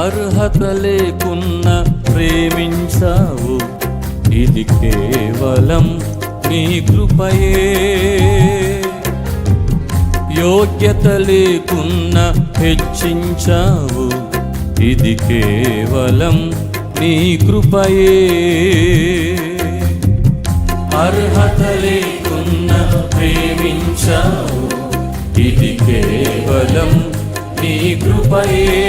అర్హత లేకున్న ప్రేమించావు, ఇది కేవలం నీ కృపయే. యోగ్యత లేకున్న హెచ్చించావు, ఇది కేవలం నీ కృపయే. అర్హత లేకున్న ప్రేమించావు, ఇది కేవలం నీ కృపయే.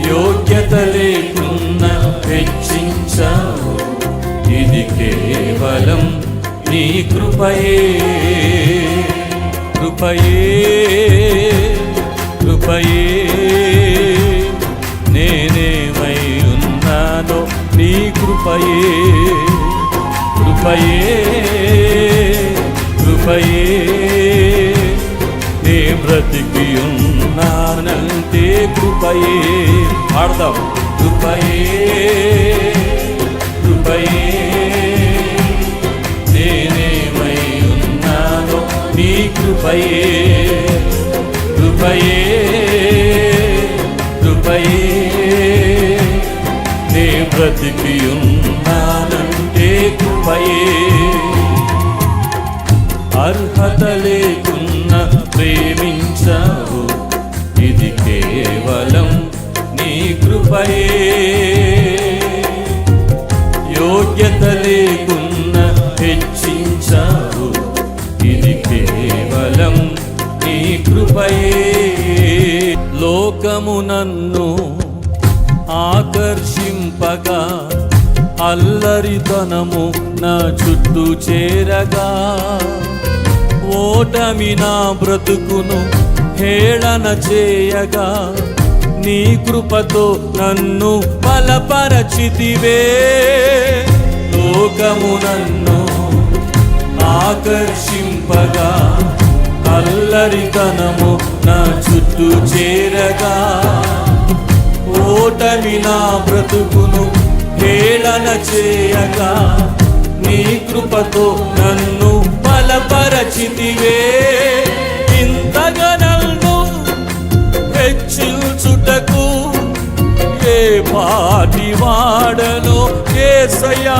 యోగ్యత లేకున్న హెచ్చించావు, ఇది కేవలం నీ కృపయే. కృపయే కృపయే నేనేమై ఉన్నానో నీ కృపయే. కృపయే కృపయే నే బ్రతికి ఉన్నానంటే కృపయే. పాడదాం. కృపయే కృపయే నేనేమై ఉన్నానో నీ కృపయే. కృపయే కృపయే నే బ్రతికి ఉన్నానంటే కృపయే. అర్హత లేకున్న ప్రేమించావు, ఇది కేవలం నీ కృపయే. యోగ్యత లేకున్న హెచ్చించావు, ఇది కేవలం నీ కృపయే. లోకము నన్ను ఆకర్షింపగా, అల్లరితనము నా చుట్టూ చేరగా, ఓటమి నా బ్రతుకును హేళన చేయగా, నీ కృపతో నన్ను బలపరచితివే. లోకము నన్ను ఆకర్షింపగా, అల్లరితనము నా చుట్టూ చేరగా, ఓటమి నా బ్రతుకును హేళన చేయగా, నీ కృపతో నన్ను బలపరచితివే. ఇంతగా నన్ను హెచ్చించుటకు ఏ పాటి వాడను యేసయ్యా.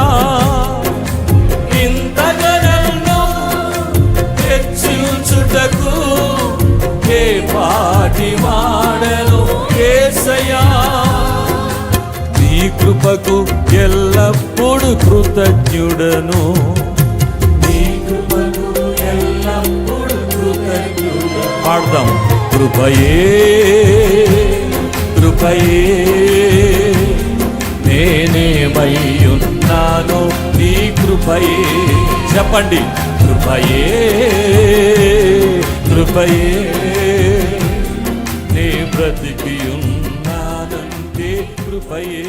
ఇంతగా నన్ను హెచ్చించుటకు ఏ పాటి వాడను యేసయ్యా. నీ కృపకు ఎల్లప్పుడు కృతజ్ఞుడను. నీ కృపకు ఎల్లప్పుడు కృతజ్ఞుడను. పాడదాం. కృపయే కృపయే నేనేమై ఉన్నానో నీ కృపయే. చెప్పండి. కృపయే కృపయే నే బ్రతికి ఉన్నానంటే కృపయే.